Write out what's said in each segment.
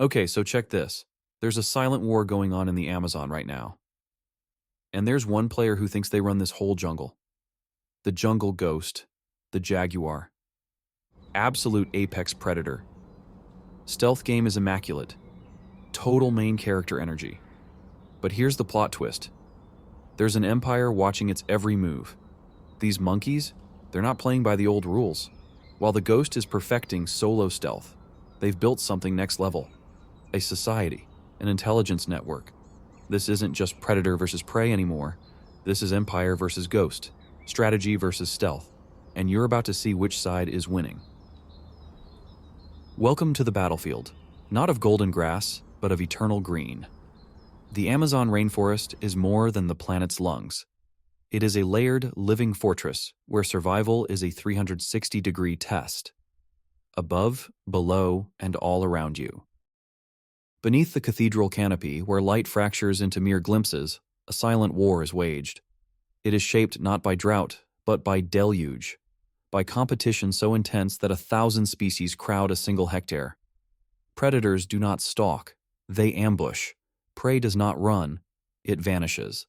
Okay, so check this. There's a silent war going on in the Amazon right now. And there's one player who thinks they run this whole jungle. The jungle ghost, the jaguar. Absolute apex predator. Stealth game is immaculate. Total main character energy. But here's the plot twist. There's an empire watching its every move. These monkeys, they're not playing by the old rules. While the ghost is perfecting solo stealth, they've built something next level. A society, an intelligence network. This isn't just predator versus prey anymore. This is empire versus ghost, strategy versus stealth, and you're about to see which side is winning. Welcome to the battlefield, not of golden grass, but of eternal green. The Amazon rainforest is more than the planet's lungs. It is a layered, living fortress where survival is a 360-degree test. Above, below, and all around you. Beneath the cathedral canopy, where light fractures into mere glimpses, a silent war is waged. It is shaped not by drought, but by deluge, by competition so intense that 1,000 species crowd a single hectare. Predators do not stalk, they ambush. Prey does not run, it vanishes.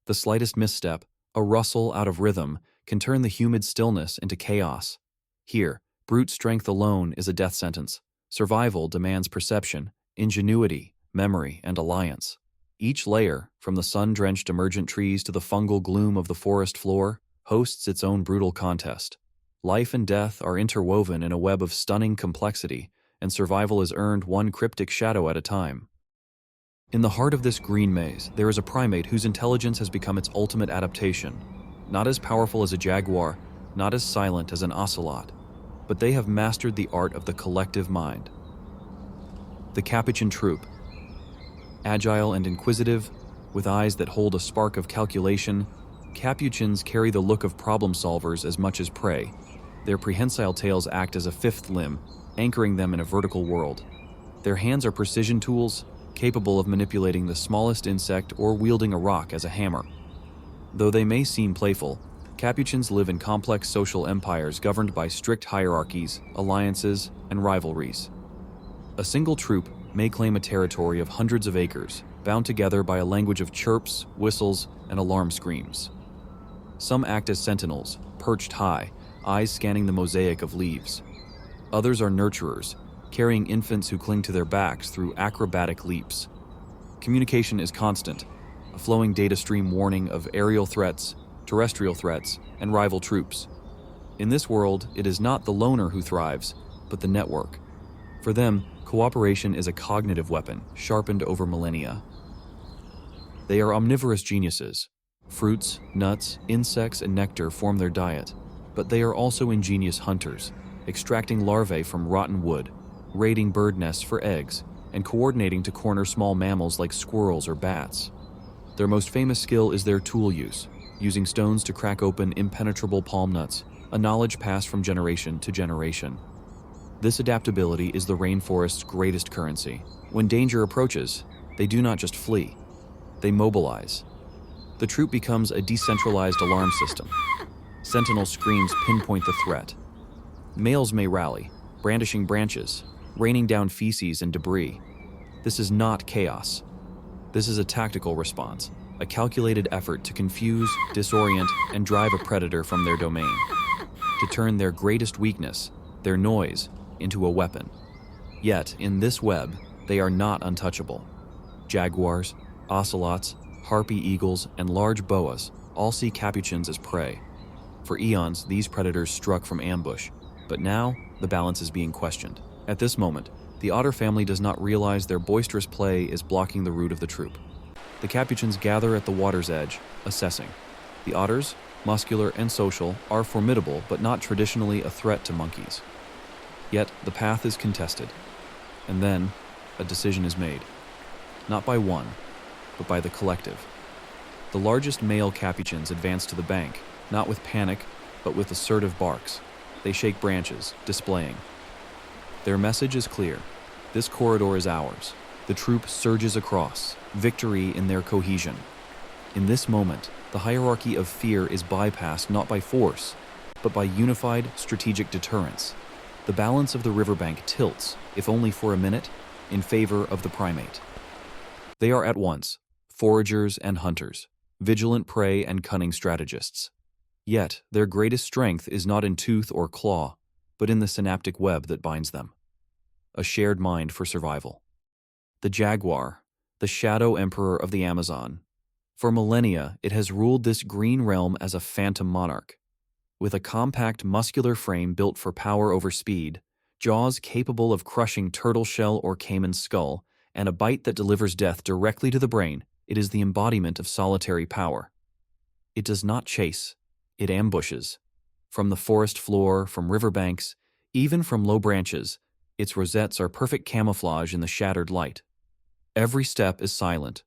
The slightest misstep, a rustle out of rhythm, can turn the humid stillness into chaos. Here, brute strength alone is a death sentence. Survival demands perception, ingenuity, memory, and alliance. Each layer, from the sun-drenched emergent trees to the fungal gloom of the forest floor, hosts its own brutal contest. Life and death are interwoven in a web of stunning complexity, and survival is earned one cryptic shadow at a time. In the heart of this green maze, there is a primate whose intelligence has become its ultimate adaptation. Not as powerful as a jaguar, not as silent as an ocelot, but they have mastered the art of the collective mind. The Capuchin troop. Agile and inquisitive, with eyes that hold a spark of calculation, Capuchins carry the look of problem solvers as much as prey. Their prehensile tails act as a fifth limb, anchoring them in a vertical world. Their hands are precision tools, capable of manipulating the smallest insect or wielding a rock as a hammer. Though they may seem playful, Capuchins live in complex social empires governed by strict hierarchies, alliances, and rivalries. A single troop may claim a territory of hundreds of acres, bound together by a language of chirps, whistles, and alarm screams. Some act as sentinels, perched high, eyes scanning the mosaic of leaves. Others are nurturers, carrying infants who cling to their backs through acrobatic leaps. Communication is constant, a flowing data stream warning of aerial threats, terrestrial threats, and rival troops. In this world, it is not the loner who thrives, but the network. For them, cooperation is a cognitive weapon, sharpened over millennia. They are omnivorous geniuses. Fruits, nuts, insects, and nectar form their diet, but they are also ingenious hunters, extracting larvae from rotten wood, raiding bird nests for eggs, and coordinating to corner small mammals like squirrels or bats. Their most famous skill is their tool use, using stones to crack open impenetrable palm nuts, a knowledge passed from generation to generation. This adaptability is the rainforest's greatest currency. When danger approaches, they do not just flee, they mobilize. The troop becomes a decentralized alarm system. Sentinel screams pinpoint the threat. Males may rally, brandishing branches, raining down feces and debris. This is not chaos. This is a tactical response, a calculated effort to confuse, disorient, and drive a predator from their domain, to turn their greatest weakness, their noise, into a weapon. Yet, in this web, they are not untouchable. Jaguars, ocelots, harpy eagles, and large boas all see capuchins as prey. For eons, these predators struck from ambush, but now the balance is being questioned. At this moment, the otter family does not realize their boisterous play is blocking the route of the troop. The capuchins gather at the water's edge, assessing. The otters, muscular and social, are formidable but not traditionally a threat to monkeys. Yet the path is contested, and then a decision is made. Not by one, but by the collective. The largest male capuchins advance to the bank, not with panic, but with assertive barks. They shake branches, displaying. Their message is clear. This corridor is ours. The troop surges across, victory in their cohesion. In this moment, the hierarchy of fear is bypassed not by force, but by unified strategic deterrence. The balance of the riverbank tilts, if only for a minute, in favor of the primate. They are at once foragers and hunters, vigilant prey and cunning strategists. Yet, their greatest strength is not in tooth or claw, but in the synaptic web that binds them. A shared mind for survival. The jaguar, the shadow emperor of the Amazon. For millennia, it has ruled this green realm as a phantom monarch. With a compact, muscular frame built for power over speed, jaws capable of crushing turtle shell or caiman skull, and a bite that delivers death directly to the brain, it is the embodiment of solitary power. It does not chase, it ambushes. From the forest floor, from riverbanks, even from low branches, its rosettes are perfect camouflage in the shattered light. Every step is silent.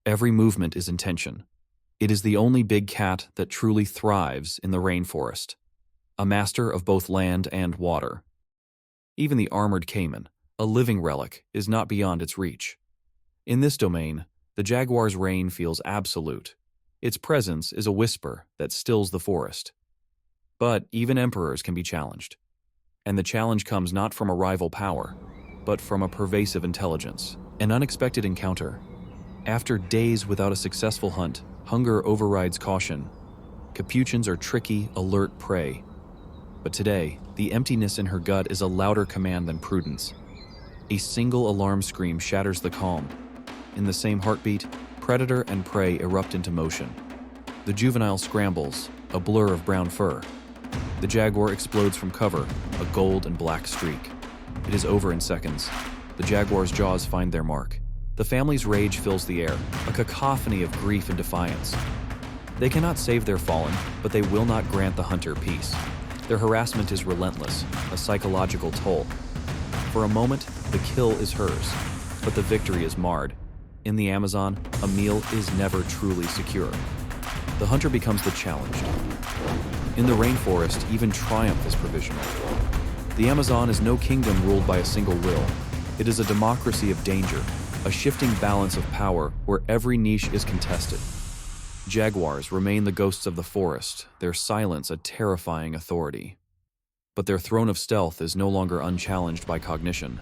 Every movement is intention. It is the only big cat that truly thrives in the rainforest, a master of both land and water. Even the armored caiman, a living relic, is not beyond its reach. In this domain, the jaguar's reign feels absolute. Its presence is a whisper that stills the forest. But even emperors can be challenged. And the challenge comes not from a rival power, but from a pervasive intelligence, an unexpected encounter. After days without a successful hunt, hunger overrides caution. Capuchins are tricky, alert prey. But today, the emptiness in her gut is a louder command than prudence. A single alarm scream shatters the calm. In the same heartbeat, predator and prey erupt into motion. The juvenile scrambles, a blur of brown fur. The jaguar explodes from cover, a gold and black streak. It is over in seconds. The jaguar's jaws find their mark. The family's rage fills the air, a cacophony of grief and defiance. They cannot save their fallen, but they will not grant the hunter peace. Their harassment is relentless, a psychological toll. For a moment, the kill is hers, but the victory is marred. In the Amazon, a meal is never truly secure. The hunter becomes the challenged. In the rainforest, even triumph is provisional. The Amazon is no kingdom ruled by a single will. It is a democracy of danger, a shifting balance of power where every niche is contested. Jaguars remain the ghosts of the forest, their silence a terrifying authority. But their throne of stealth is no longer unchallenged by cognition.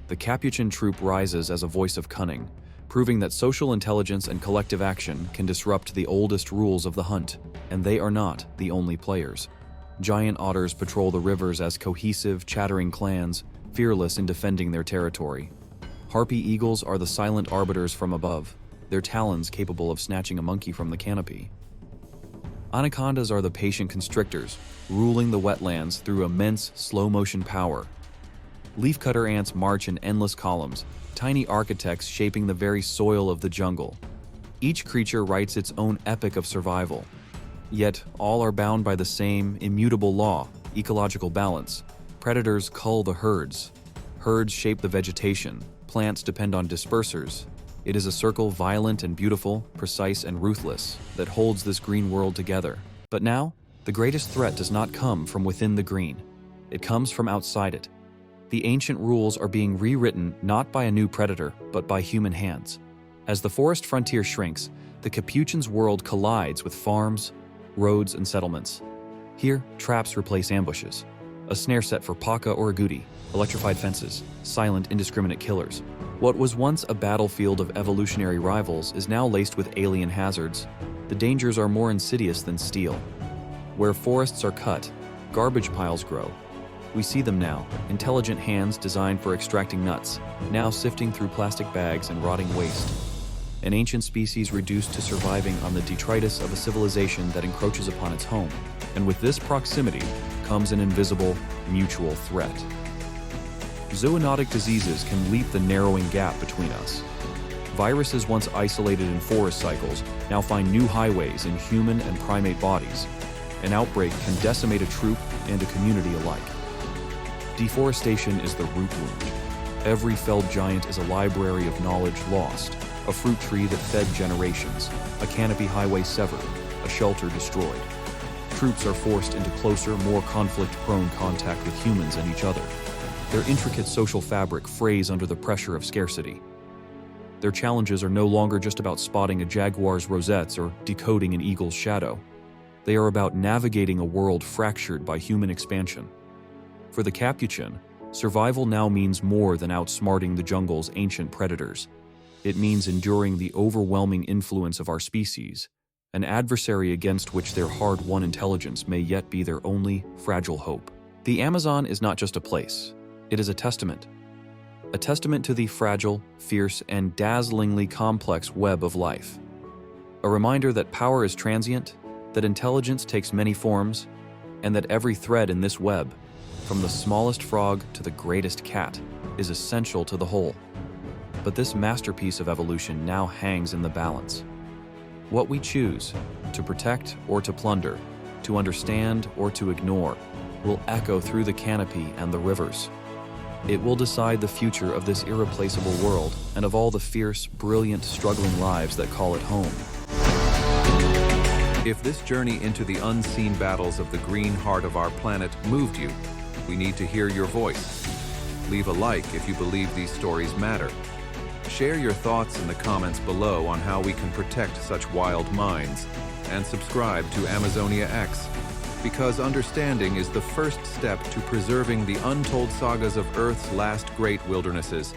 The Capuchin troop rises as a voice of cunning, proving that social intelligence and collective action can disrupt the oldest rules of the hunt, and they are not the only players. Giant otters patrol the rivers as cohesive, chattering clans, fearless in defending their territory. Harpy eagles are the silent arbiters from above, their talons capable of snatching a monkey from the canopy. Anacondas are the patient constrictors, ruling the wetlands through immense, slow-motion power. Leafcutter ants march in endless columns, tiny architects shaping the very soil of the jungle. Each creature writes its own epic of survival. Yet, all are bound by the same immutable law, ecological balance. Predators cull the herds. Herds shape the vegetation. Plants depend on dispersers. It is a circle violent and beautiful, precise and ruthless, that holds this green world together. But now, the greatest threat does not come from within the green. It comes from outside it. The ancient rules are being rewritten not by a new predator, but by human hands. As the forest frontier shrinks, the Capuchin's world collides with farms, roads, and settlements. Here, traps replace ambushes. A snare set for paca or agouti, electrified fences, silent, indiscriminate killers. What was once a battlefield of evolutionary rivals is now laced with alien hazards. The dangers are more insidious than steel. Where forests are cut, garbage piles grow. We see them now, intelligent hands designed for extracting nuts, now sifting through plastic bags and rotting waste. An ancient species reduced to surviving on the detritus of a civilization that encroaches upon its home. And with this proximity comes an invisible, mutual threat. Zoonotic diseases can leap the narrowing gap between us. Viruses once isolated in forest cycles now find new highways in human and primate bodies. An outbreak can decimate a troop and a community alike. Deforestation is the root wound. Every felled giant is a library of knowledge lost, a fruit tree that fed generations, a canopy highway severed, a shelter destroyed. Troops are forced into closer, more conflict-prone contact with humans and each other. Their intricate social fabric frays under the pressure of scarcity. Their challenges are no longer just about spotting a jaguar's rosettes or decoding an eagle's shadow. They are about navigating a world fractured by human expansion. For the Capuchin, Survival now means more than outsmarting the jungle's ancient predators. It means enduring the overwhelming influence of our species, an adversary against which their hard-won intelligence may yet be their only fragile hope. The Amazon is not just a place, it is a testament to the fragile, fierce, and dazzlingly complex web of life. A reminder that power is transient, that intelligence takes many forms, and that every thread in this web, from the smallest frog to the greatest cat, is essential to the whole. But this masterpiece of evolution now hangs in the balance. What we choose, to protect or to plunder, to understand or to ignore, will echo through the canopy and the rivers. It will decide the future of this irreplaceable world and of all the fierce, brilliant, struggling lives that call it home. If this journey into the unseen battles of the green heart of our planet moved you, we need to hear your voice. Leave a like if you believe these stories matter. Share your thoughts in the comments below on how we can protect such wild minds, and subscribe to Amazonia X, because understanding is the first step to preserving the untold sagas of Earth's last great wildernesses.